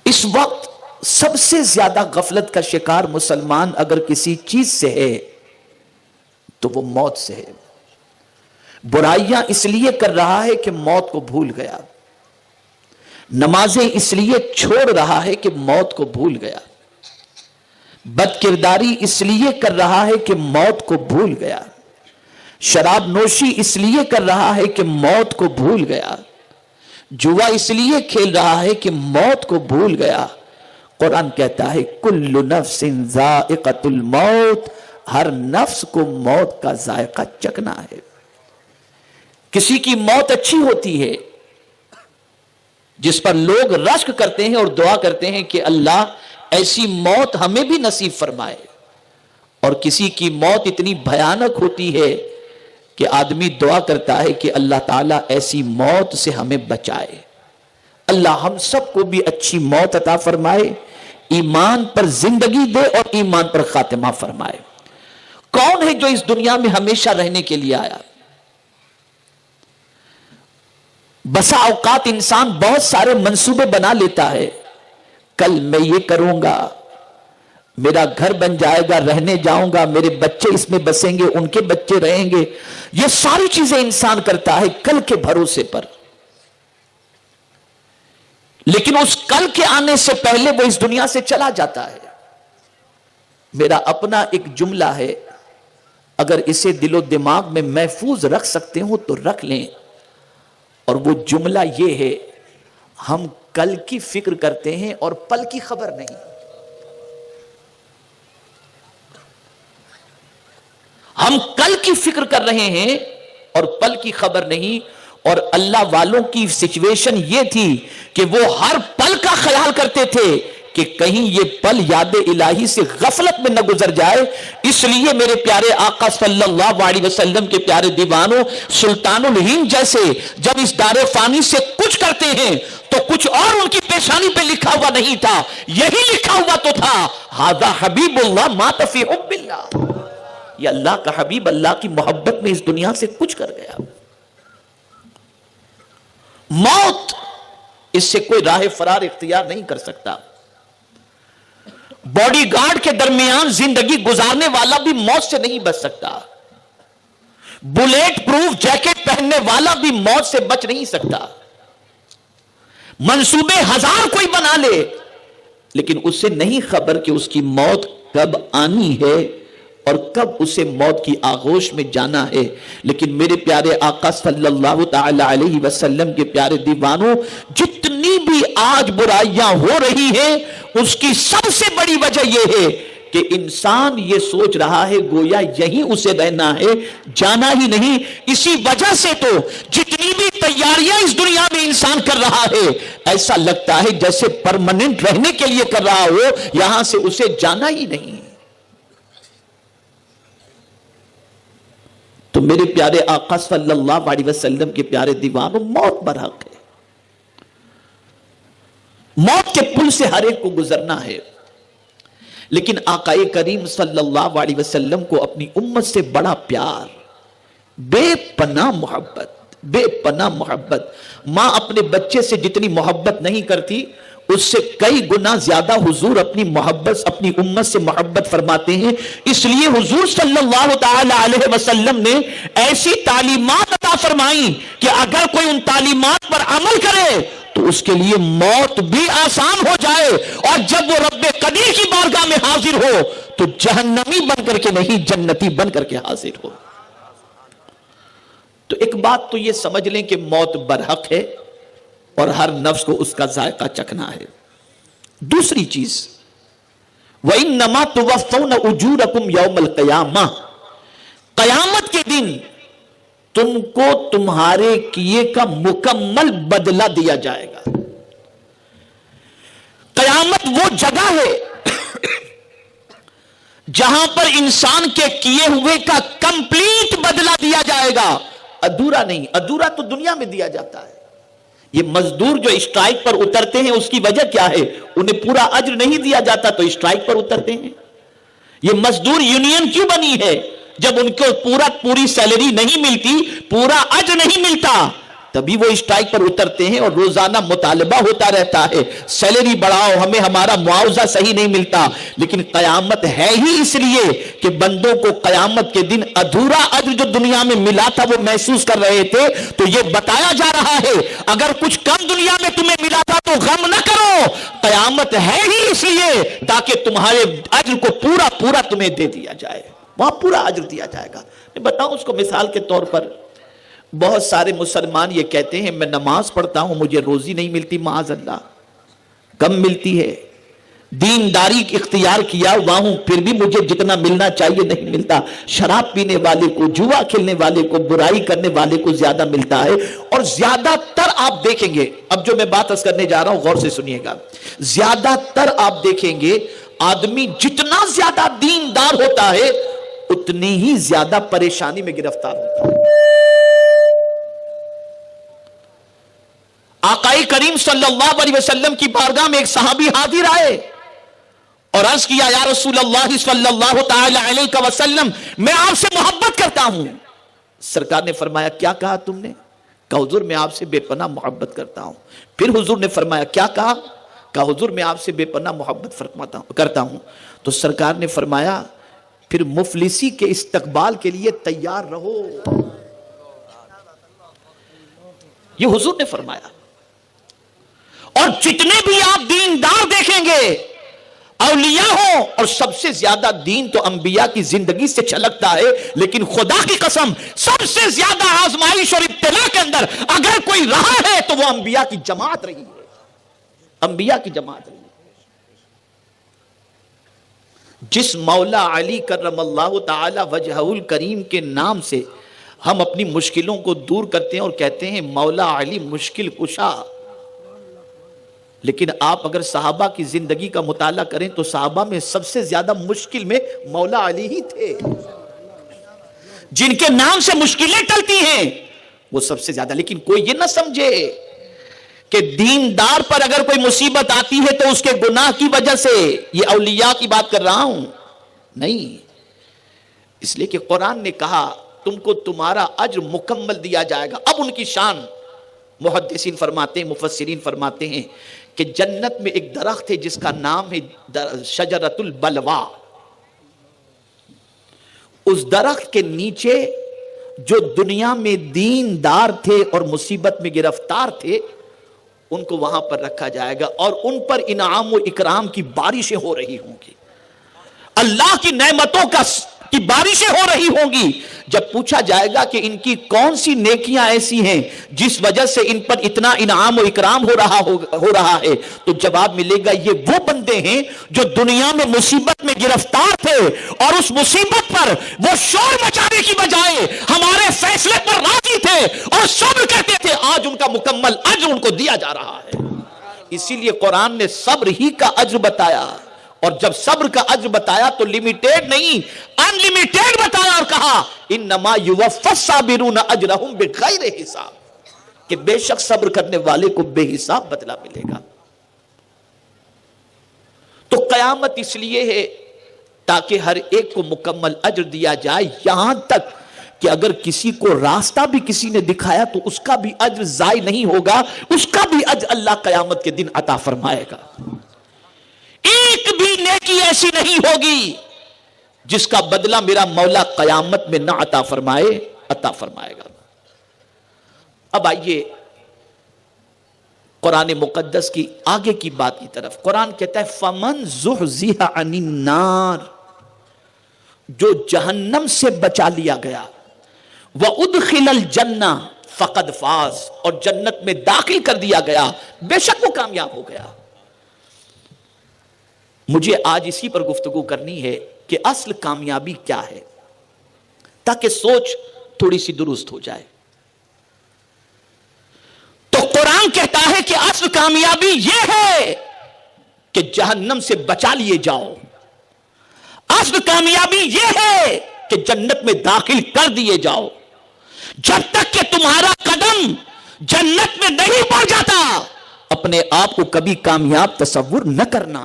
اس وقت سب سے زیادہ غفلت کا شکار مسلمان اگر کسی چیز سے ہے تو وہ موت سے ہے. برائیاں اس لیے کر رہا ہے کہ موت کو بھول گیا. نمازیں اس لیے چھوڑ رہا ہے کہ موت کو بھول گیا. بد کرداری اس لیے کر رہا ہے کہ موت کو بھول گیا. شراب نوشی اس لیے کر رہا ہے کہ موت کو بھول گیا. جوا اس لیے کھیل رہا ہے کہ موت کو بھول گیا. قرآن کہتا ہے کل نفس ذائقۃ الموت، ہر نفس کو موت کا ذائقہ چکھنا ہے. کسی کی موت اچھی ہوتی ہے جس پر لوگ رشک کرتے ہیں اور دعا کرتے ہیں کہ اللہ ایسی موت ہمیں بھی نصیب فرمائے، اور کسی کی موت اتنی بھیانک ہوتی ہے کہ آدمی دعا کرتا ہے کہ اللہ تعالیٰ ایسی موت سے ہمیں بچائے. اللہ ہم سب کو بھی اچھی موت عطا فرمائے، ایمان پر زندگی دے اور ایمان پر خاتمہ فرمائے. کون ہے جو اس دنیا میں ہمیشہ رہنے کے لیے آیا؟ بسا اوقات انسان بہت سارے منصوبے بنا لیتا ہے. کل میں یہ کروں گا، میرا گھر بن جائے گا، رہنے جاؤں گا، میرے بچے اس میں بسیں گے، ان کے بچے رہیں گے. یہ ساری چیزیں انسان کرتا ہے کل کے بھروسے پر. لیکن اس کل کے آنے سے پہلے وہ اس دنیا سے چلا جاتا ہے. میرا اپنا ایک جملہ ہے، اگر اسے دل و دماغ میں محفوظ رکھ سکتے ہو تو رکھ لیں، اور وہ جملہ یہ ہے: ہم کل کی فکر کرتے ہیں اور پل کی خبر نہیں. ہم کل کی فکر کر رہے ہیں اور پل کی خبر نہیں. اور اللہ والوں کی سچویشن یہ تھی کہ وہ ہر پل کا خیال کرتے تھے کہ کہیں یہ پل یاد الہی سے غفلت میں نہ گزر جائے. اس لیے میرے پیارے آقا صلی اللہ علیہ وسلم کے پیارے دیوانوں، سلطان الہند جیسے جب اس دار فانی سے کچھ کرتے ہیں تو کچھ اور ان کی پیشانی پہ لکھا ہوا نہیں تھا، یہی لکھا ہوا تو تھا: ھذا حبیب اللہ مات فی حب اللہ. یہ اللہ کا حبیب اللہ کی محبت میں اس دنیا سے کچھ کر گیا. موت اس سے کوئی راہ فرار اختیار نہیں کر سکتا. باڈی گارڈ کے درمیان زندگی گزارنے والا بھی موت سے نہیں بچ سکتا. بلیٹ پروف جیکٹ پہننے والا بھی موت سے بچ نہیں سکتا. منصوبے ہزار کوئی بنا لے لیکن اس سے نہیں خبر کہ اس کی موت کب آنی ہے اور کب اسے موت کی آغوش میں جانا ہے. لیکن میرے پیارے آقا صلی اللہ تعالی علیہ وسلم کے پیارے دیوانوں، جتنی بھی آج برائیاں ہو رہی ہیں اس کی سب سے بڑی وجہ یہ ہے کہ انسان یہ سوچ رہا ہے گویا یہی اسے رہنا ہے، جانا ہی نہیں. اسی وجہ سے تو جتنی بھی تیاریاں اس دنیا میں انسان کر رہا ہے ایسا لگتا ہے جیسے پرماننٹ رہنے کے لیے کر رہا ہو، یہاں سے اسے جانا ہی نہیں. تو میرے پیارے آقا صلی اللہ علیہ وسلم کے پیارے دیوانوں، موت برحق ہے. موت کے پل سے ہر ایک کو گزرنا ہے. لیکن آقا کریم صلی اللہ علیہ وسلم کو اپنی امت سے بڑا پیار، بے پناہ محبت، بے پناہ محبت. ماں اپنے بچے سے جتنی محبت نہیں کرتی اس سے کئی گنا زیادہ حضور اپنی محبت، اپنی امت سے محبت فرماتے ہیں. اس لیے حضور صلی اللہ تعالی علیہ وسلم نے ایسی تعلیمات عطا فرمائی کہ اگر کوئی ان تعلیمات پر عمل کرے تو اس کے لیے موت بھی آسان ہو جائے، اور جب وہ رب قدیر کی بارگاہ میں حاضر ہو تو جہنمی بن کر کے نہیں، جنتی بن کر کے حاضر ہو. تو ایک بات تو یہ سمجھ لیں کہ موت برحق ہے اور ہر نفس کو اس کا ذائقہ چکھنا ہے. دوسری چیز، وَإِنَّمَا تُوَفَّوْنَ أُجُورَكُمْ يَوْمَ الْقِيَامَةِ، قیامت کے دن تم کو تمہارے کیے کا مکمل بدلہ دیا جائے گا. قیامت وہ جگہ ہے جہاں پر انسان کے کیے ہوئے کا کمپلیٹ بدلہ دیا جائے گا، ادھورا نہیں. ادھورا تو دنیا میں دیا جاتا ہے. یہ مزدور جو اسٹرائک پر اترتے ہیں اس کی وجہ کیا ہے؟ انہیں پورا اجر نہیں دیا جاتا تو اسٹرائک پر اترتے ہیں. یہ مزدور یونین کیوں بنی ہے؟ جب ان کو پوری سیلری نہیں ملتی، پورا اجر نہیں ملتا تبھی وہ اسٹرائک پر اترتے ہیں اور روزانہ مطالبہ ہوتا رہتا ہے سیلری بڑھاؤ, ہمیں ہمارا معاوضہ صحیح نہیں ملتا. لیکن قیامت ہے ہی اس لیے کہ بندوں کو قیامت کے دن ادھورا اجر جو دنیا میں ملا تھا وہ محسوس کر رہے تھے. تو یہ بتایا جا رہا ہے اگر کچھ کم دنیا میں تمہیں ملا تھا تو غم نہ کرو, قیامت ہے ہی اس لیے تاکہ تمہارے اجر کو پورا پورا تمہیں دے دیا جائے, وہاں پورا اجر دیا جائے گا. میں بتاؤں اس کو مثال کے طور پر, بہت سارے مسلمان یہ کہتے ہیں میں نماز پڑھتا ہوں مجھے روزی نہیں ملتی, معاذ اللہ کم ملتی ہے, دینداری اختیار کیا ہوا ہوں پھر بھی مجھے جتنا ملنا چاہیے نہیں ملتا. شراب پینے والے کو, جوا کھیلنے والے کو, برائی کرنے والے کو زیادہ ملتا ہے. اور زیادہ تر آپ دیکھیں گے, اب جو میں بات عرض کرنے جا رہا ہوں غور سے سنیے گا, زیادہ تر آپ دیکھیں گے آدمی جتنا زیادہ دیندار ہوتا ہے اتنی ہی زیادہ پریشانی میں گرفتار ہوتا ہے. آقا کریم صلی اللہ علیہ وسلم کی بارگاہ میں ایک صحابی حاضر آئے اور عرض کیا یا رسول اللہ صلی اللہ تعالی علیہ وسلم میں آپ سے محبت کرتا ہوں. سرکار نے فرمایا کیا کہا تم نے؟ کہا حضور میں آپ سے بے پناہ محبت کرتا ہوں. پھر حضور نے فرمایا کیا کہا؟ کہا حضور میں آپ سے بے پناہ محبت کرتا ہوں. تو سرکار نے فرمایا پھر مفلسی کے استقبال کے لیے تیار رہو. یہ حضور نے فرمایا. اور جتنے بھی آپ دیندار دیکھیں گے اولیاء ہوں, اور سب سے زیادہ دین تو انبیاء کی زندگی سے چھلکتا ہے, لیکن خدا کی قسم سب سے زیادہ آزمائش اور ابتلا کے اندر اگر کوئی رہا ہے تو وہ انبیاء کی جماعت رہی ہے, انبیاء کی جماعت رہی ہے. جس مولا علی کرم اللہ تعالی وجہہ الکریم کے نام سے ہم اپنی مشکلوں کو دور کرتے ہیں اور کہتے ہیں مولا علی مشکل کشا, لیکن آپ اگر صحابہ کی زندگی کا مطالعہ کریں تو صحابہ میں سب سے زیادہ مشکل میں مولا علی ہی تھے. جن کے نام سے مشکلیں ٹلتی ہیں وہ سب سے زیادہ. لیکن کوئی یہ نہ سمجھے کہ دیندار پر اگر کوئی مصیبت آتی ہے تو اس کے گناہ کی وجہ سے, یہ اولیاء کی بات کر رہا ہوں نہیں, اس لیے کہ قرآن نے کہا تم کو تمہارا اجر مکمل دیا جائے گا. اب ان کی شان محدثین فرماتے ہیں, مفسرین فرماتے ہیں کہ جنت میں ایک درخت ہے جس کا نام ہے شجرۃ البلوا. اس درخت کے نیچے جو دنیا میں دیندار تھے اور مصیبت میں گرفتار تھے ان کو وہاں پر رکھا جائے گا اور ان پر انعام و اکرام کی بارشیں ہو رہی ہوں گی, اللہ کی نعمتوں کی بارشیں ہو رہی ہوں گی. جب پوچھا جائے گا کہ ان کی کون سی نیکیاں ایسی ہیں جس وجہ سے ان پر اتنا انعام و اکرام ہو رہا ہے, تو جواب ملے گا یہ وہ بندے ہیں جو دنیا میں مصیبت میں گرفتار تھے اور اس مصیبت پر وہ شور مچانے کی بجائے ہمارے فیصلے پر راضی تھے اور صبر کرتے تھے. آج ان کا مکمل اجر ان کو دیا جا رہا ہے. اسی لیے قرآن نے صبر ہی کا اجر بتایا, اور جب صبر کا اجر بتایا تو لمیٹیڈ نہیں انلیمیٹیڈ بتایا اور کہا انما یوفی الصابرون اجرہم بغیر حساب, کہ بے شک صبر کرنے والے کو بے حساب بدلہ ملے گا. تو قیامت اس لیے ہے تاکہ ہر ایک کو مکمل اجر دیا جائے, یہاں تک کہ اگر کسی کو راستہ بھی کسی نے دکھایا تو اس کا بھی اجر ضائع نہیں ہوگا, اس کا بھی اجر اللہ قیامت کے دن عطا فرمائے گا. ایک بھی نیکی ایسی نہیں ہوگی جس کا بدلہ میرا مولا قیامت میں نہ عطا فرمائے گا. اب آئیے قرآن مقدس کی آگے کی بات کی طرف. قرآن کہتا ہے فَمَنْ زُحْزِحَ عَنِ النَّارِ, جو جہنم سے بچا لیا گیا, وَأُدْخِلَ الْجَنَّةَ فَقَدْ فَازَ, اور جنت میں داخل کر دیا گیا بے شک وہ کامیاب ہو گیا. مجھے آج اسی پر گفتگو کرنی ہے کہ اصل کامیابی کیا ہے, تاکہ سوچ تھوڑی سی درست ہو جائے. تو قرآن کہتا ہے کہ اصل کامیابی یہ ہے کہ جہنم سے بچا لیے جاؤ. اصل کامیابی یہ ہے کہ جنت میں داخل کر دیے جاؤ. جب تک کہ تمہارا قدم جنت میں نہیں پڑ جاتا اپنے آپ کو کبھی کامیاب تصور نہ کرنا.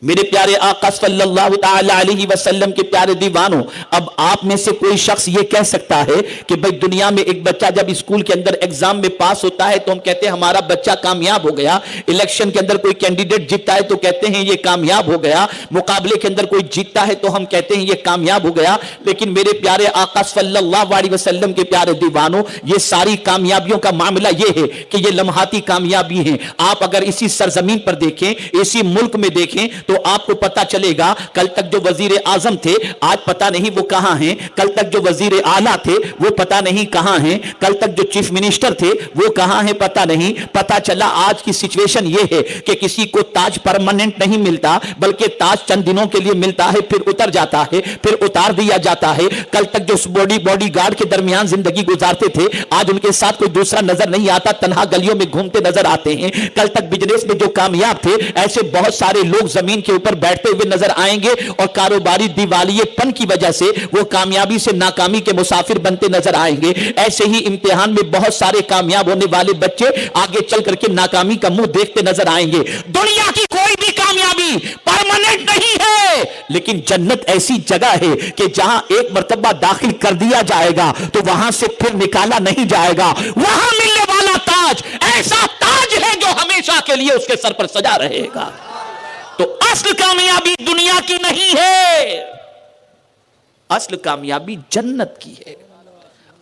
میرے پیارے آقا صلی اللہ تعالی علیہ وسلم کے پیارے دیوانوں، اب آپ میں سے کوئی شخص یہ کہہ سکتا ہے کہ بھئی دنیا میں ایک بچہ جب اسکول کے اندر ایگزام میں پاس ہوتا ہے تو ہم کہتے ہیں ہمارا بچہ کامیاب ہو گیا، الیکشن کے اندر کوئی کینڈیڈیٹ جیتتا ہے تو کہتے ہیں یہ کامیاب ہو گیا، مقابلے کے اندر کوئی جیتتا ہے تو ہم کہتے ہیں یہ کامیاب ہو گیا. لیکن میرے پیارے آقا صلی اللہ علیہ وسلم کے پیارے دیوانوں، یہ ساری کامیابیوں کا معاملہ یہ ہے کہ یہ لمحاتی کامیابی ہیں. آپ اگر اسی سرزمین پر دیکھیں، اسی ملک میں دیکھیں تو آپ کو پتا چلے گا کل تک جو وزیر اعظم تھے آج پتا نہیں وہ کہاں ہیں، کل تک جو وزیر اعلیٰ تھے وہ پتا نہیں کہاں ہیں، کل تک جو چیف منسٹر تھے وہ کہاں ہیں پتا نہیں. پتا چلا آج کی سچویشن یہ ہے کہ کسی کو تاج پرماننٹ نہیں ملتا، بلکہ تاج چند دنوں کے لیے ملتا ہے، پھر اتر جاتا ہے، پھر اتار دیا جاتا ہے. کل تک جو باڈی گارڈ کے درمیان زندگی گزارتے تھے آج ان کے ساتھ کوئی دوسرا نظر نہیں آتا، تنہا گلیوں میں گھومتے نظر آتے ہیں. کل تک بزنس میں جو کامیاب تھے ایسے بہت سارے لوگ زمین کے اوپر بیٹھتے ہوئے نظر آئیں گے اور کاروباری دیوالیے پن کی وجہ سے وہ کامیابی سے ناکامی کے مسافر بنتے نظر آئیں گے. ایسے ہی امتحان میں بہت سارے کامیاب ہونے والے بچے آگے چل کر کے ناکامی کا منہ دیکھتے نظر آئیں گے. دنیا کی کوئی بھی کامیابی پرماننٹ نہیں ہے، لیکن جنت ایسی جگہ ہے کہ جہاں ایک مرتبہ داخل کر دیا جائے گا تو وہاں سے پھر نکالا نہیں جائے گا. وہاں ملنے والا تاج ایسا تاج ہے جو ہمیشہ کے لیے اس کے سر پر سجا رہے گا. تو اصل کامیابی دنیا کی نہیں ہے، اصل کامیابی جنت کی ہے،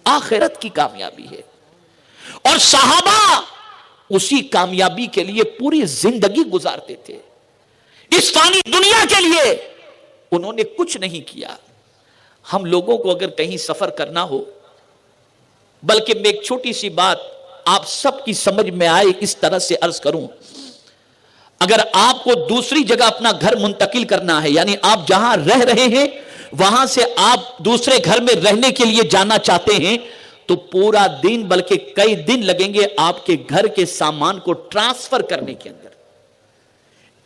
آخرت کی کامیابی ہے. اور صحابہ اسی کامیابی کے لیے پوری زندگی گزارتے تھے. اس فانی دنیا کے لیے انہوں نے کچھ نہیں کیا. ہم لوگوں کو اگر کہیں سفر کرنا ہو، بلکہ میں ایک چھوٹی سی بات آپ سب کی سمجھ میں آئے اس طرح سے عرض کروں، اگر آپ کو دوسری جگہ اپنا گھر منتقل کرنا ہے، یعنی آپ جہاں رہ رہے ہیں وہاں سے آپ دوسرے گھر میں رہنے کے لیے جانا چاہتے ہیں تو پورا دن بلکہ کئی دن لگیں گے آپ کے گھر کے سامان کو ٹرانسفر کرنے کے اندر.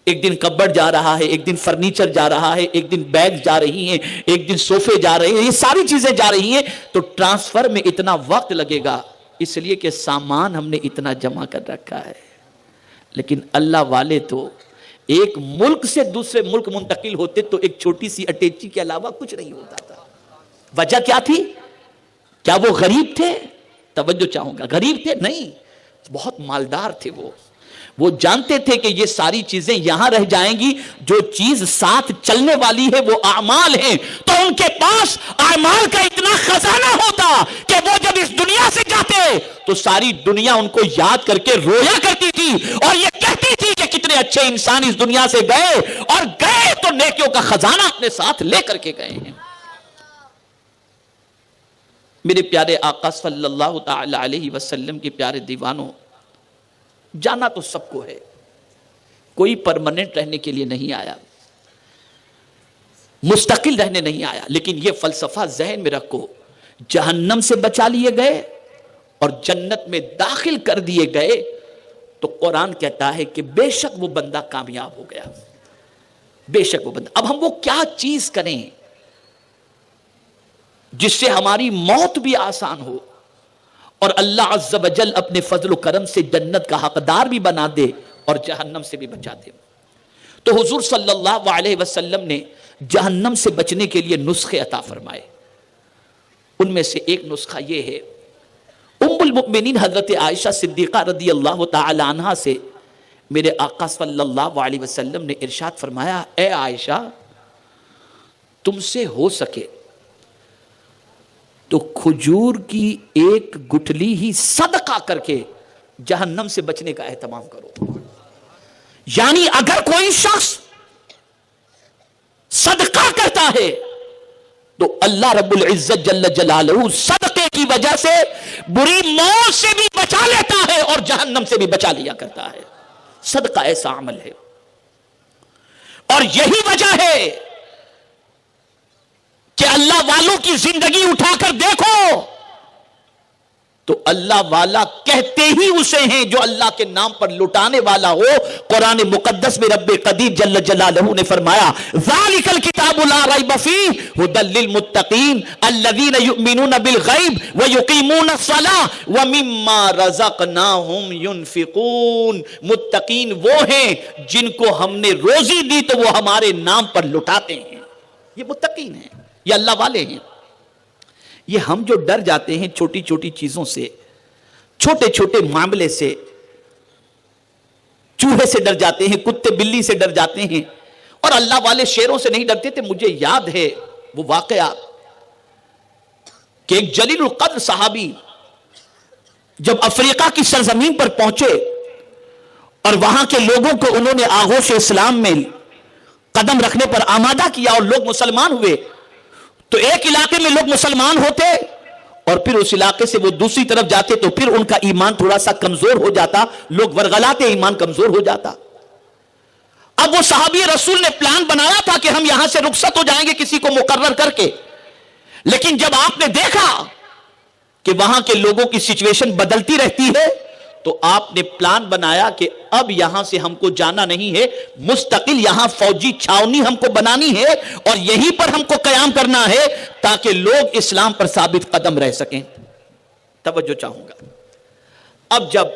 ایک دن کبڈ جا رہا ہے، ایک دن فرنیچر جا رہا ہے، ایک دن بیگ جا رہی ہیں، ایک دن صوفے جا رہے ہیں، یہ ساری چیزیں جا رہی ہیں. تو ٹرانسفر میں اتنا وقت لگے گا اس لیے کہ سامان ہم نے اتنا جمع کر رکھا ہے. لیکن اللہ والے تو ایک ملک سے دوسرے ملک منتقل ہوتے تو ایک چھوٹی سی اٹیچی کے علاوہ کچھ نہیں ہوتا تھا. وجہ کیا تھی؟ کیا وہ غریب تھے؟ توجہ چاہوں گا. غریب تھے؟ نہیں، بہت مالدار تھے. وہ جانتے تھے کہ یہ ساری چیزیں یہاں رہ جائیں گی، جو چیز ساتھ چلنے والی ہے وہ اعمال ہیں. تو ان کے پاس اعمال کا اتنا خزانہ ہوتا کہ وہ جب اس دنیا سے جاتے تو ساری دنیا ان کو یاد کر کے رویا کرتی تھی اور یہ کہتی تھی کہ کتنے اچھے انسان اس دنیا سے گئے، اور گئے تو نیکیوں کا خزانہ اپنے ساتھ لے کر کے گئے ہیں. میرے پیارے آقا صلی اللہ تعالی علیہ وسلم کے پیارے دیوانوں، جانا تو سب کو ہے، کوئی پرماننٹ رہنے کے لیے نہیں آیا، مستقل رہنے نہیں آیا. لیکن یہ فلسفہ ذہن میں رکھو، جہنم سے بچا لیے گئے اور جنت میں داخل کر دیے گئے تو قرآن کہتا ہے کہ بے شک وہ بندہ کامیاب ہو گیا، بے شک وہ بندہ. اب ہم وہ کیا چیز کریں جس سے ہماری موت بھی آسان ہو اور اللہ عز و جل اپنے فضل و کرم سے جنت کا حقدار بھی بنا دے اور جہنم سے بھی بچا دے. تو حضور صلی اللہ علیہ وسلم نے جہنم سے بچنے کے لیے نسخے عطا فرمائے. ان میں سے ایک نسخہ یہ ہے، ام المؤمنین حضرت عائشہ صدیقہ رضی اللہ تعالی عنہا سے میرے آقا صلی اللہ علیہ وسلم نے ارشاد فرمایا، اے عائشہ، تم سے ہو سکے تو کھجور کی ایک گٹھلی ہی صدقہ کر کے جہنم سے بچنے کا اہتمام کرو. یعنی اگر کوئی شخص صدقہ کرتا ہے تو اللہ رب العزت جل جلالہ صدقے کی وجہ سے بری موت سے بھی بچا لیتا ہے اور جہنم سے بھی بچا لیا کرتا ہے. صدقہ ایسا عمل ہے، اور یہی وجہ ہے کہ اللہ والوں کی زندگی اٹھا کر دیکھو تو اللہ والا کہتے ہی اسے ہیں جو اللہ کے نام پر لٹانے والا ہو. قرآن مقدس میں رب قدیر جل جلالہ نے فرمایا ذالک الکتاب لا ریب فیہ ھدی للمتقین الذین یؤمنون بالغیب ویقیمون الصلاۃ ومما رزقناہم ینفقون. متقین وہ ہیں جن کو ہم نے روزی دی تو وہ ہمارے نام پر لٹاتے ہیں. یہ متقین ہیں, یہ اللہ والے ہیں. یہ ہم جو ڈر جاتے ہیں چھوٹی چھوٹی چیزوں سے, چھوٹے چھوٹے معاملے سے, چوہے سے ڈر جاتے ہیں, کتے بلی سے ڈر جاتے ہیں, اور اللہ والے شیروں سے نہیں ڈرتے تھے. مجھے یاد ہے وہ واقعہ کہ ایک جلیل القدر صحابی جب افریقہ کی سرزمین پر پہنچے اور وہاں کے لوگوں کو انہوں نے آغوش اسلام میں قدم رکھنے پر آمادہ کیا اور لوگ مسلمان ہوئے, تو ایک علاقے میں لوگ مسلمان ہوتے اور پھر اس علاقے سے وہ دوسری طرف جاتے تو پھر ان کا ایمان تھوڑا سا کمزور ہو جاتا, لوگ ورغلاتے, ایمان کمزور ہو جاتا. اب وہ صحابی رسول نے پلان بنایا تھا کہ ہم یہاں سے رخصت ہو جائیں گے کسی کو مقرر کر کے, لیکن جب آپ نے دیکھا کہ وہاں کے لوگوں کی سچویشن بدلتی رہتی ہے تو آپ نے پلان بنایا کہ اب یہاں سے ہم کو جانا نہیں ہے, مستقل یہاں فوجی چھاونی ہم کو بنانی ہے اور یہیں پر ہم کو قیام کرنا ہے تاکہ لوگ اسلام پر ثابت قدم رہ سکیں. توجہ چاہوں گا, اب جب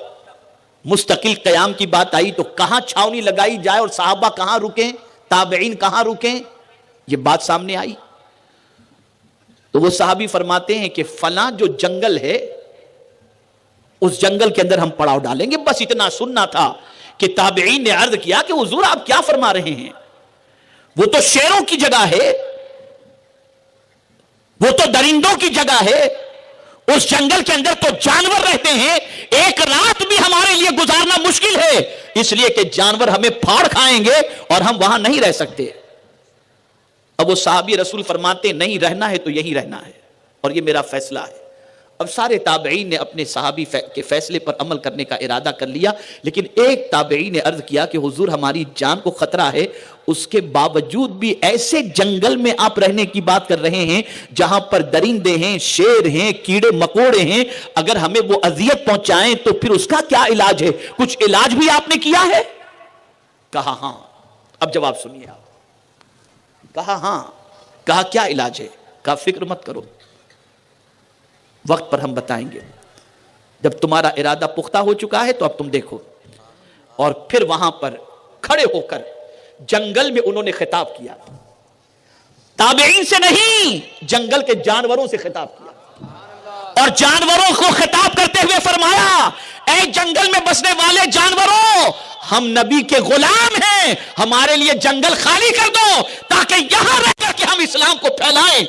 مستقل قیام کی بات آئی تو کہاں چھاونی لگائی جائے اور صحابہ کہاں رکیں, تابعین کہاں رکیں, یہ بات سامنے آئی. تو وہ صحابی فرماتے ہیں کہ فلاں جو جنگل ہے اس جنگل کے اندر ہم پڑاؤ ڈالیں گے. بس اتنا سننا تھا کہ تابعین نے عرض کیا کہ حضور آپ کیا فرما رہے ہیں, وہ تو شیروں کی جگہ ہے, وہ تو درندوں کی جگہ ہے, اس جنگل کے اندر تو جانور رہتے ہیں, ایک رات بھی ہمارے لیے گزارنا مشکل ہے, اس لیے کہ جانور ہمیں پھاڑ کھائیں گے اور ہم وہاں نہیں رہ سکتے. اب وہ صحابی رسول فرماتے نہیں رہنا ہے تو یہی رہنا ہے اور یہ میرا فیصلہ ہے. اب سارے تابعین نے اپنے صحابی کے فیصلے پر عمل کرنے کا ارادہ کر لیا, لیکن ایک تابعی نے عرض کیا کہ حضور ہماری جان کو خطرہ ہے, اس کے باوجود بھی ایسے جنگل میں آپ رہنے کی بات کر رہے ہیں جہاں پر درندے ہیں, شیر ہیں, کیڑے مکوڑے ہیں, اگر ہمیں وہ اذیت پہنچائیں تو پھر اس کا کیا علاج ہے, کچھ علاج بھی آپ نے کیا ہے؟ کہا ہاں. اب جواب سنیے آپ. کہا ہاں. کہا کیا علاج ہے؟ کہا فکر مت کرو, وقت پر ہم بتائیں گے. جب تمہارا ارادہ پختہ ہو چکا ہے تو اب تم دیکھو. اور پھر وہاں پر کھڑے ہو کر جنگل میں انہوں نے خطاب کیا, تابعین سے نہیں, جنگل کے جانوروں سے خطاب کیا, اور جانوروں کو خطاب کرتے ہوئے فرمایا اے جنگل میں بسنے والے جانوروں, ہم نبی کے غلام ہیں, ہمارے لیے جنگل خالی کر دو تاکہ یہاں رہ کر کے ہم اسلام کو پھیلائیں.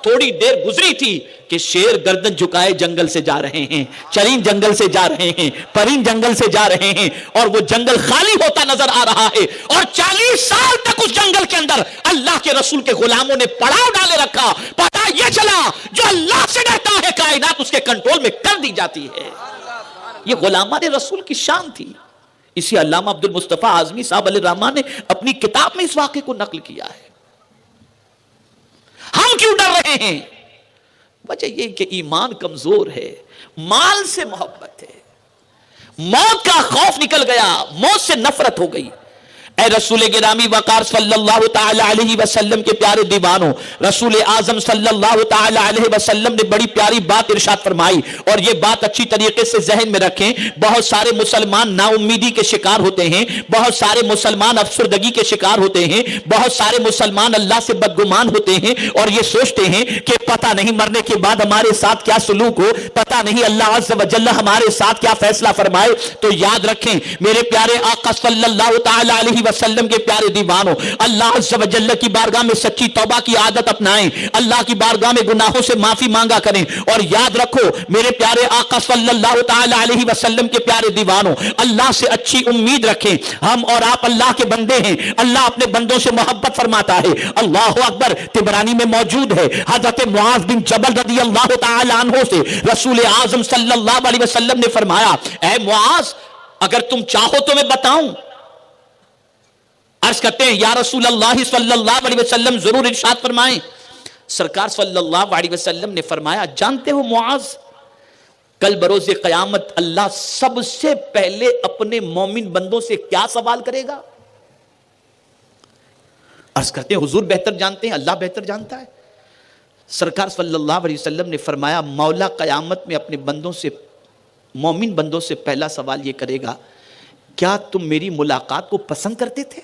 تھوڑی دیر گزری تھی کہ شیر گردن جھکائے جنگل سے جا رہے ہیں, چرین جنگل سے جا رہے ہیں, پرین جنگل سے جا رہے ہیں, اور وہ جنگل خالی ہوتا نظر آ رہا ہے. اور 40 سال تک اس جنگل کے اندر اللہ کے رسول کے غلاموں نے پڑاؤ ڈالے رکھا. پتہ یہ چلا جو اللہ سے ڈرتا ہے کائنات اس کے کنٹرول میں کر دی جاتی ہے. یہ غلامان رسول کی شان تھی. اسی علامہ عبد المصطفیٰ اعظمی صاحب علیہ الرحمہ نے اپنی کتاب میں اس واقعے کو نقل کیا ہے. ہم کیوں ڈر رہے ہیں؟ وجہ یہ کہ ایمان کمزور ہے, مال سے محبت ہے, موت کا خوف نکل گیا, موت سے نفرت ہو گئی. اے رسول گرامی وقار صلی اللہ تعالی علیہ وسلم کے پیارے دیوانوں, رسول اعظم صلی اللہ تعالی علیہ وسلم نے بڑی پیاری بات ارشاد فرمائی, اور یہ بات اچھی طریقے سے ذہن میں رکھیں. بہت سارے مسلمان نا امیدی کے شکار ہوتے ہیں, بہت سارے مسلمان افسردگی کے شکار ہوتے ہیں, بہت سارے مسلمان اللہ سے بدگمان ہوتے ہیں اور یہ سوچتے ہیں کہ پتہ نہیں مرنے کے بعد ہمارے ساتھ کیا سلوک ہو, پتہ نہیں اللہ عز و جل ہمارے ساتھ کیا فیصلہ فرمائے. تو یاد رکھیں میرے پیارے آقا صلی اللہ تعالی علیہ وسلم کے پیارے دیوانوں, اللہ عز و جل کی بارگاہ میں سچی توبہ کی عادت اپنائیں, اللہ کی بارگاہ میں گناہوں سے معافی مانگا کریں. اور یاد رکھو میرے پیارے آقا صلی اللہ تعالی علیہ وسلم کے پیارے دیوانوں, اللہ سے اچھی امید رکھیں. ہم اور آپ اللہ کے بندے ہیں, اللہ اپنے بندوں سے محبت فرماتا ہے. اللہ اکبر. طبرانی میں موجود ہے حضرت معاذ بن جبل رضی اللہ تعالی عنہ سے رسول اعظم صلی اللہ علیہ وسلم نے فرمایا اے معاذ اگر تم چاہو تو میں بتاؤں. عرض کرتے ہیں یا رسول اللہ صلی اللہ علیہ وسلم ضرور ارشاد فرمائیں. سرکار صلی اللہ علیہ وسلم نے فرمایا جانتے ہو معاذ کل بروز قیامت اللہ سب سے پہلے اپنے مومن بندوں سے کیا سوال کرے گا؟ عرض کرتے ہیں حضور بہتر جانتے ہیں، اللہ بہتر جانتا ہے۔ سرکار صلی اللہ علیہ وسلم نے فرمایا مولا قیامت میں اپنے بندوں سے، مومن بندوں سے پہلا سوال یہ کرے گا، کیا تم میری ملاقات کو پسند کرتے تھے؟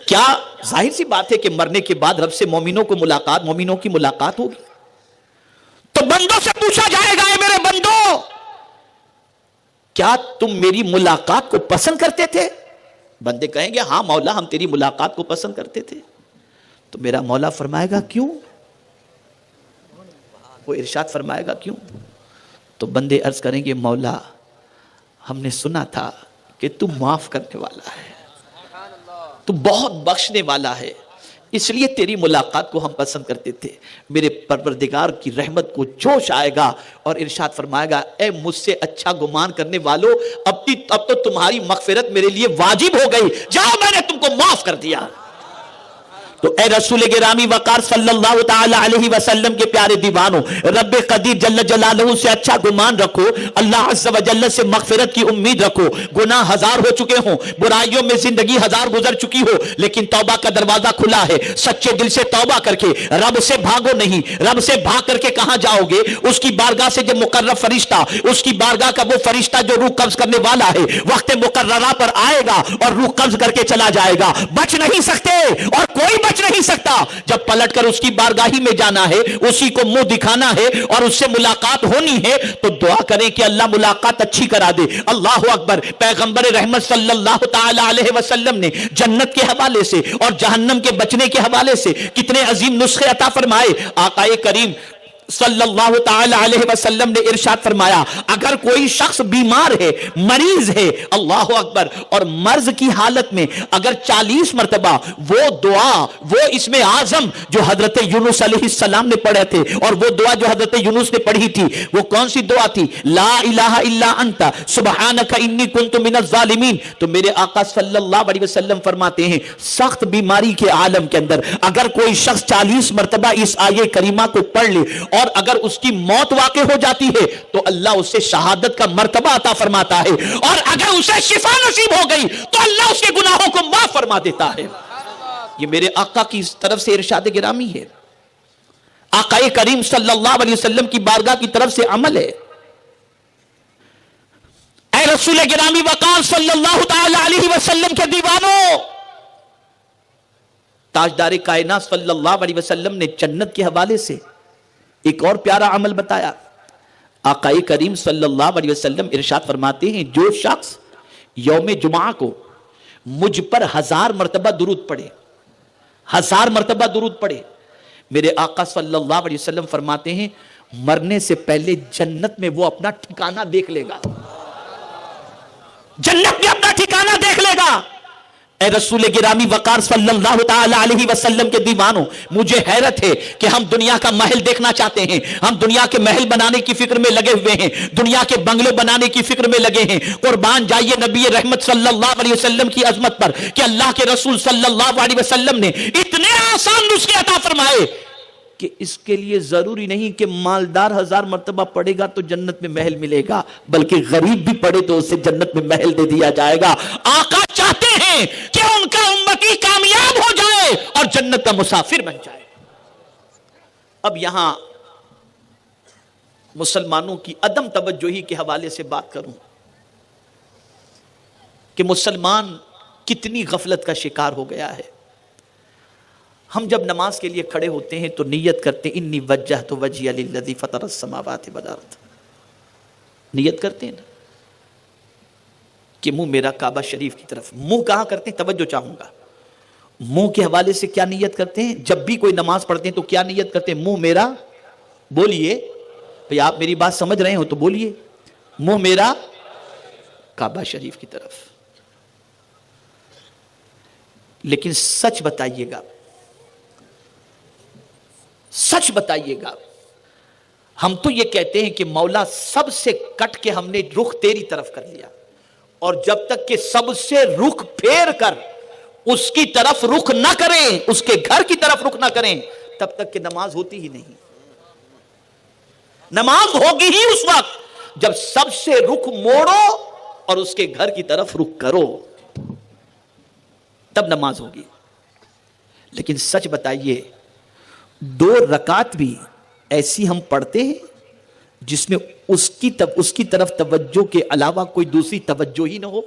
کیا ظاہر سی بات ہے کہ مرنے کے بعد رب سے مومنوں کی ملاقات ہوگی، تو بندوں سے پوچھا جائے گا، اے میرے بندوں کیا تم میری ملاقات کو پسند کرتے تھے؟ بندے کہیں گے ہاں مولا ہم تیری ملاقات کو پسند کرتے تھے۔ تو میرا مولا فرمائے گا کیوں؟ وہ ارشاد فرمائے گا کیوں؟ تو بندے عرض کریں گے مولا ہم نے سنا تھا کہ تو معاف کرنے والا ہے، تو بہت بخشنے والا ہے، اس لیے تیری ملاقات کو ہم پسند کرتے تھے۔ میرے پروردگار کی رحمت کو جوش آئے گا اور ارشاد فرمائے گا اے مجھ سے اچھا گمان کرنے والو، اب تو تمہاری مغفرت میرے لیے واجب ہو گئی، جاؤ میں نے تم کو معاف کر دیا۔ تو اے رسول گرامی وقار صلی اللہ تعالی علیہ وسلم کے پیارے دیوانوں، رب قدیر جل جلالہ سے اچھا گمان رکھو، اللہ عز و جل سے مغفرت کی امید رکھو۔ گناہ ہزار ہو چکے ہوں، برائیوں میں زندگی ہزار گزر چکی ہو، لیکن توبہ کا دروازہ کھلا ہے۔ سچے دل سے توبہ کر کے رب سے بھاگو نہیں۔ رب سے بھاگ کر کے کہاں جاؤ گے؟ اس کی بارگاہ سے جب مقرب فرشتہ، اس کی بارگاہ کا وہ فرشتہ جو روح قبض کرنے والا ہے، وقت مقررہ پر آئے گا اور روح قبض کر کے چلا جائے گا۔ بچ نہیں سکتے اور کوئی بچ نہیں سکتا۔ جب پلٹ کر اس کی بارگاہی میں جانا ہے، اسی کو منہ دکھانا ہے اور اس سے ملاقات ہونی ہے، تو دعا کریں کہ اللہ ملاقات اچھی کرا دے۔ اللہ اکبر۔ پیغمبر رحمت صلی اللہ تعالی علیہ وسلم نے جنت کے حوالے سے اور جہنم کے بچنے کے حوالے سے کتنے عظیم نسخے عطا فرمائے۔ آقا کریم صلی اللہ تعالی علیہ وسلم نے ارشاد فرمایا اگر کوئی شخص بیمار ہے، مریض ہے، اللہ اکبر، اور مرض کی حالت میں اگر 40 مرتبہ وہ دعا، وہ اسم اعظم جو حضرت یونس علیہ السلام نے پڑھے تھے، اور وہ دعا جو حضرت یونس نے پڑھی تھی، وہ کون سی دعا تھی؟ لا الہ الا انت سبحانک انی کنت من الظالمین۔ تو میرے آقا صلی اللہ علیہ وسلم فرماتے ہیں سخت بیماری کے عالم کے اندر اگر کوئی شخص 40 مرتبہ اس آیے کریمہ کو پڑھ لے اور اگر اس کی موت واقع ہو جاتی ہے تو اللہ اسے شہادت کا مرتبہ عطا فرماتا ہے، اور اگر اسے شفا نصیب ہو گئی تو اللہ اس کے گناہوں کو معاف فرما دیتا ہے۔ یہ میرے آقا کی طرف سے ارشاد گرامی ہے، آقا کریم صلی اللہ علیہ وسلم کی بارگاہ کی طرف سے عمل ہے۔ اے رسول گرامی وقار صلی اللہ تعالی علیہ وسلم کے دیوانوں، تاجدار کائنات صلی اللہ علیہ وسلم نے جنت کے حوالے سے ایک اور پیارا عمل بتایا۔ آقا کریم صلی اللہ علیہ وسلم ارشاد فرماتے ہیں جو شخص یوم جمعہ کو مجھ پر 1000 مرتبہ درود پڑھے، 1000 مرتبہ درود پڑھے، میرے آقا صلی اللہ علیہ وسلم فرماتے ہیں مرنے سے پہلے جنت میں وہ اپنا ٹھکانہ دیکھ لے گا، جنت میں اپنا ٹھکانہ دیکھ لے گا۔ اے رسول گرامی وقار صلی اللہ تعالی علیہ وسلم کے دیوانوں، مجھے حیرت ہے کہ ہم دنیا کا محل دیکھنا چاہتے ہیں، ہم دنیا کے محل بنانے کی فکر میں لگے ہوئے ہیں، دنیا کے بنگلے بنانے کی فکر میں لگے ہیں۔ قربان جائیے نبی رحمت صلی اللہ علیہ وسلم کی عظمت پر کہ اللہ کے رسول صلی اللہ علیہ وسلم نے اتنے آسان نسخے عطا فرمائے کہ اس کے لیے ضروری نہیں کہ مالدار 1000 مرتبہ پڑھے گا تو جنت میں محل ملے گا، بلکہ غریب بھی پڑھے تو اسے جنت میں محل دے دیا جائے گا۔ آقا چاہتے ہیں کہ ان کا امتی کامیاب ہو جائے اور جنت کا مسافر بن جائے۔ اب یہاں مسلمانوں کی عدم توجہی کے حوالے سے بات کروں کہ مسلمان کتنی غفلت کا شکار ہو گیا ہے۔ ہم جب نماز کے لیے کھڑے ہوتے ہیں تو نیت کرتے ہیں انی وجہت وجہی للذی فطر السماوات والارض، نیت کرتے ہیں نا کہ منہ میرا کعبہ شریف کی طرف، منہ کہاں کرتے ہیں؟ توجہ چاہوں گا، منہ کے حوالے سے کیا نیت کرتے ہیں؟ جب بھی کوئی نماز پڑھتے ہیں تو کیا نیت کرتے ہیں؟ منہ میرا، بولیے بھئی آپ میری بات سمجھ رہے ہو تو بولیے، منہ میرا کعبہ شریف کی طرف۔ لیکن سچ بتائیے گا، سچ بتائیے گا، ہم تو یہ کہتے ہیں کہ مولا سب سے کٹ کے ہم نے رخ تیری طرف کر لیا، اور جب تک کہ سب سے رخ پھیر کر اس کی طرف رخ نہ کریں، اس کے گھر کی طرف رخ نہ کریں، تب تک کہ نماز ہوتی ہی نہیں۔ نماز ہوگی ہی اس وقت جب سب سے رخ موڑو اور اس کے گھر کی طرف رخ کرو، تب نماز ہوگی۔ لیکن سچ بتائیے 2 رکعت بھی ایسی ہم پڑھتے ہیں جس میں اس کی طرف توجہ کے علاوہ کوئی دوسری توجہ ہی نہ ہو؟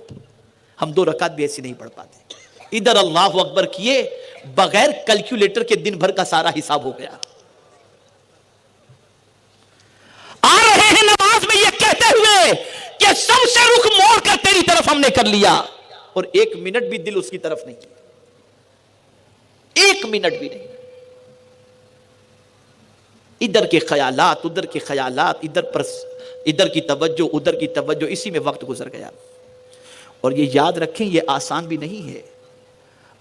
ہم 2 رکعت بھی ایسی نہیں پڑھ پاتے، ادھر اللہ اکبر کیے بغیر کیلکولیٹر کے دن بھر کا سارا حساب ہو گیا، آ رہے ہیں نماز میں یہ کہتے ہوئے کہ سب سے رخ موڑ کر تیری طرف ہم نے کر لیا، اور 1 منٹ بھی دل اس کی طرف نہیں، 1 منٹ بھی نہیں، ادھر کے خیالات ادھر کے خیالات، ادھر کی توجہ ادھر کی توجہ، اسی میں وقت گزر گیا۔ اور یہ یاد رکھیں یہ آسان بھی نہیں ہے۔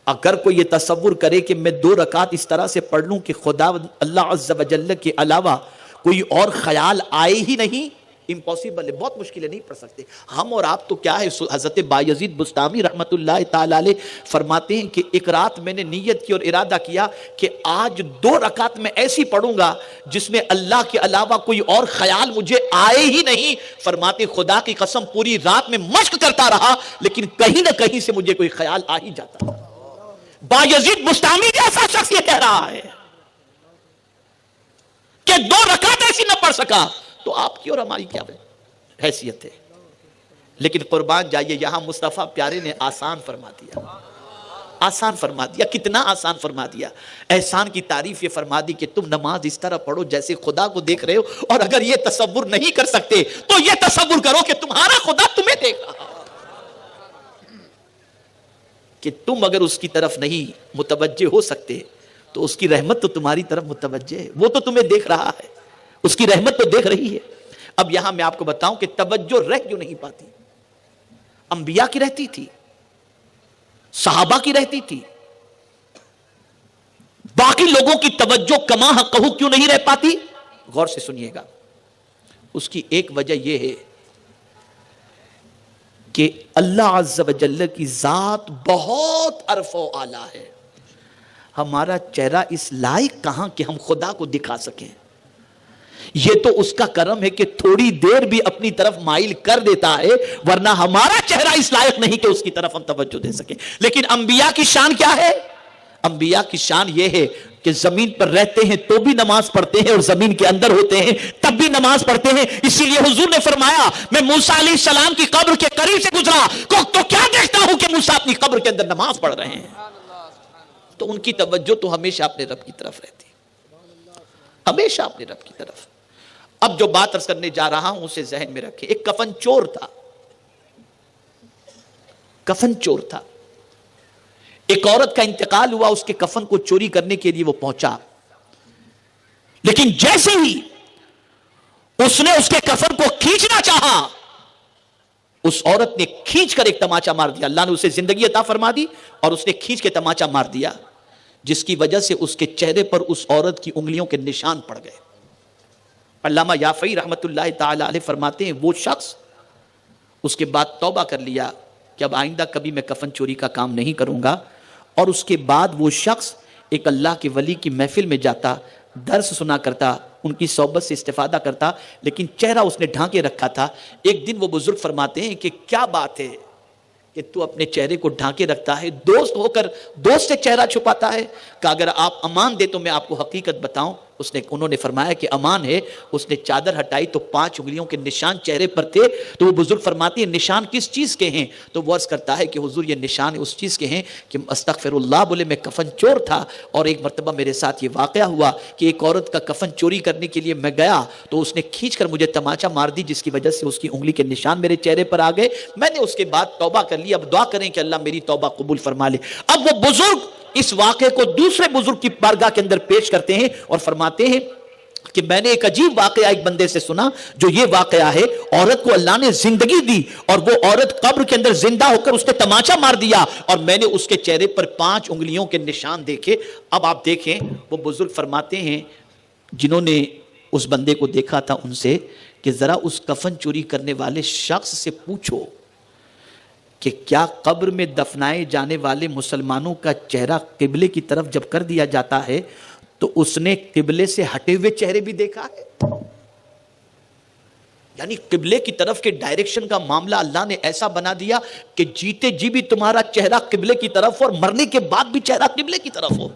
اگر کوئی یہ تصور کرے کہ میں 2 رکعت اس طرح سے پڑھ لوں کہ خدا اللہ عز و جل کے علاوہ کوئی اور خیال آئے ہی نہیں، امپاسبل ہے، بہت مشکل ہے، نہیں پڑھ سکتے۔ ہم اور آپ تو کیا ہے، حضرت بایزید بستامی رحمت اللہ تعالی علیہ فرماتے ہیں کہ ایک رات میں نے نیت کی اور ارادہ کیا کہ آج 2 رکعت میں ایسی پڑھوں گا جس میں اللہ کے علاوہ کوئی اور خیال مجھے آئے ہی نہیں۔ فرماتے خدا کی قسم پوری رات میں مشق کرتا رہا لیکن کہیں نہ کہیں سے مجھے کوئی خیال آ ہی جاتا۔ بایزید بستامی جیسا شخص یہ کہہ رہا ہے کہ 2 رکعت ایسی نہ پڑھ سکا، تو آپ کی اور ہماری کیا حیثیت ہے؟ لیکن قربان جائیے یہاں مصطفیٰ پیارے نے آسان فرما دیا، آسان فرما دیا۔ کتنا آسان فرما دیا؟ احسان کی تعریف یہ فرما دی کہ تم نماز اس طرح پڑھو جیسے خدا کو دیکھ رہے ہو، اور اگر یہ تصور نہیں کر سکتے تو یہ تصور کرو کہ تمہارا خدا تمہیں دیکھ رہا، کہ تم اگر اس کی طرف نہیں متوجہ ہو سکتے تو اس کی رحمت تو تمہاری طرف متوجہ ہے، وہ تو تمہیں دیکھ رہا ہے، اس کی رحمت تو دیکھ رہی ہے۔ اب یہاں میں آپ کو بتاؤں کہ توجہ رہ کیوں نہیں پاتی؟ انبیاء کی رہتی تھی، صحابہ کی رہتی تھی، باقی لوگوں کی توجہ کما حقہ کیوں نہیں رہ پاتی؟ غور سے سنیے گا، اس کی ایک وجہ یہ ہے کہ اللہ عز و جل کی ذات بہت عرف و اعلیٰ ہے، ہمارا چہرہ اس لائق کہاں کہ ہم خدا کو دکھا سکیں؟ یہ تو اس کا کرم ہے کہ تھوڑی دیر بھی اپنی طرف مائل کر دیتا ہے، ورنہ ہمارا چہرہ اس لائق نہیں کہ اس کی طرف ہم توجہ دے سکیں۔ لیکن انبیاء کی شان کیا ہے؟ انبیاء کی شان یہ ہے کہ زمین پر رہتے ہیں تو بھی نماز پڑھتے ہیں، اور زمین کے اندر ہوتے ہیں تب بھی نماز پڑھتے ہیں۔ اسی لیے حضور نے فرمایا میں موسیٰ علیہ السلام کی قبر کے قریب سے گزرا تو کیا دیکھتا ہوں کہ موسیٰ اپنی قبر کے اندر نماز پڑھ رہے ہیں۔ تو ان کی توجہ تو ہمیشہ اپنے رب کی طرف رہتی، ہمیشہ اپنے رب کی طرف۔ اب جو بات عرض کرنے جا رہا ہوں اسے ذہن میں رکھیں۔ ایک کفن چور تھا، کفن چور تھا، ایک عورت کا انتقال ہوا، اس کے کفن کو چوری کرنے کے لیے وہ پہنچا، لیکن جیسے ہی اس نے اس کے کفن کو کھینچنا چاہا، اس عورت نے کھینچ کر ایک تماچا مار دیا۔ اللہ نے اسے زندگی عطا فرما دی اور اس نے کھینچ کے تماچا مار دیا، جس کی وجہ سے اس کے چہرے پر اس عورت کی انگلیوں کے نشان پڑ گئے۔ علامہ یافعی رحمت اللہ تعالی علیہ فرماتے ہیں وہ شخص اس کے بعد توبہ کر لیا کہ اب آئندہ کبھی میں کفن چوری کا کام نہیں کروں گا، اور اس کے بعد وہ شخص ایک اللہ کے ولی کی محفل میں جاتا، درس سنا کرتا، ان کی صحبت سے استفادہ کرتا، لیکن چہرہ اس نے ڈھانکے رکھا تھا۔ ایک دن وہ بزرگ فرماتے ہیں کہ کیا بات ہے کہ تو اپنے چہرے کو ڈھانکے رکھتا ہے، دوست ہو کر دوست سے چہرہ چھپاتا ہے؟ کہ اگر آپ امان دے تو میں آپ کو حقیقت بتاؤں۔ انہوں نے فرمایا کہ امان ہے۔ اس نے چادر ہٹائی تو 5 انگلیوں کے نشان چہرے پر تھے۔ تو وہ بزرگ فرماتے ہیں نشان کس چیز کے ہیں؟ تو وہ عرض کرتا ہے کہ حضور یہ نشان اس چیز کے ہیں کہ استغفر اللہ بولے میں کفن چور تھا، اور ایک مرتبہ میرے ساتھ یہ واقعہ ہوا کہ ایک عورت کا کفن چوری کرنے کے لیے میں گیا تو اس نے کھینچ کر مجھے تماچا مار دی، جس کی وجہ سے اس کی انگلی کے نشان میرے چہرے پر آ گئے۔ میں نے اس کے بعد توبہ کر لی، اب دعا کریں کہ اللہ میری توبہ قبول فرما لے۔ اب وہ بزرگ اس واقعے کو دوسرے بزرگ کی بارگاہ کے اندر پیش کرتے ہیں اور فرماتے ہیں کہ میں نے ایک عجیب واقعہ ایک بندے سے سنا، جو یہ واقعہ ہے عورت کو اللہ نے زندگی دی اور وہ عورت قبر کے اندر زندہ ہو کر اس نے تماچا مار دیا، اور میں نے اس کے چہرے پر 5 انگلیوں کے نشان دیکھے۔ اب آپ دیکھیں وہ بزرگ فرماتے ہیں جنہوں نے اس بندے کو دیکھا تھا ان سے کہ ذرا اس کفن چوری کرنے والے شخص سے پوچھو کہ کیا قبر میں دفنائے جانے والے مسلمانوں کا چہرہ قبلے کی طرف جب کر دیا جاتا ہے تو اس نے قبلے سے ہٹے ہوئے چہرے بھی دیکھا ہے؟ یعنی قبلے کی طرف کے ڈائریکشن کا معاملہ اللہ نے ایسا بنا دیا کہ جیتے جی بھی تمہارا چہرہ قبلے کی طرف اور مرنے کے بعد بھی چہرہ قبلے کی طرف ہو.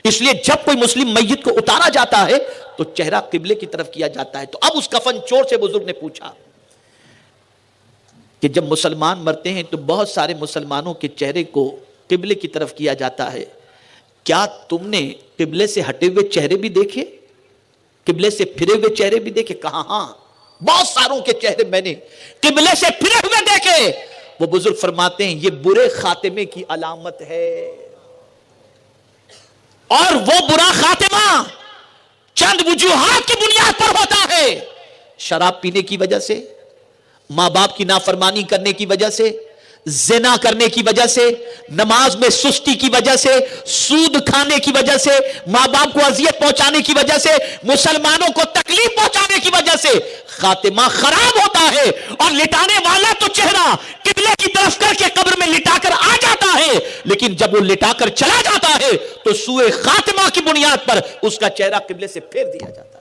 اس لیے جب کوئی مسلم میت کو اتارا جاتا ہے تو چہرہ قبلے کی طرف کیا جاتا ہے. تو اب اس کفن چور سے بزرگ نے پوچھا کہ جب مسلمان مرتے ہیں تو بہت سارے مسلمانوں کے چہرے کو قبلے کی طرف کیا جاتا ہے, کیا تم نے قبلے سے ہٹے ہوئے چہرے بھی دیکھے, قبلے سے پھرے ہوئے چہرے بھی دیکھے؟ کہا ہاں, بہت ساروں کے چہرے میں نے قبلے سے پھرے ہوئے دیکھے. وہ بزرگ فرماتے ہیں یہ برے خاتمے کی علامت ہے, اور وہ برا خاتمہ چند وجوہات کی بنیاد پر ہوتا ہے. شراب پینے کی وجہ سے, ماں باپ کی نافرمانی کرنے کی وجہ سے, زنا کرنے کی وجہ سے, نماز میں سستی کی وجہ سے, سود کھانے کی وجہ سے, ماں باپ کو اذیت پہنچانے کی وجہ سے, مسلمانوں کو تکلیف پہنچانے کی وجہ سے خاتمہ خراب ہوتا ہے. اور لٹانے والا تو چہرہ قبلے کی طرف کر کے قبر میں لٹا کر آ جاتا ہے, لیکن جب وہ لٹا کر چلا جاتا ہے تو سوء خاتمہ کی بنیاد پر اس کا چہرہ قبلے سے پھیر دیا جاتا ہے.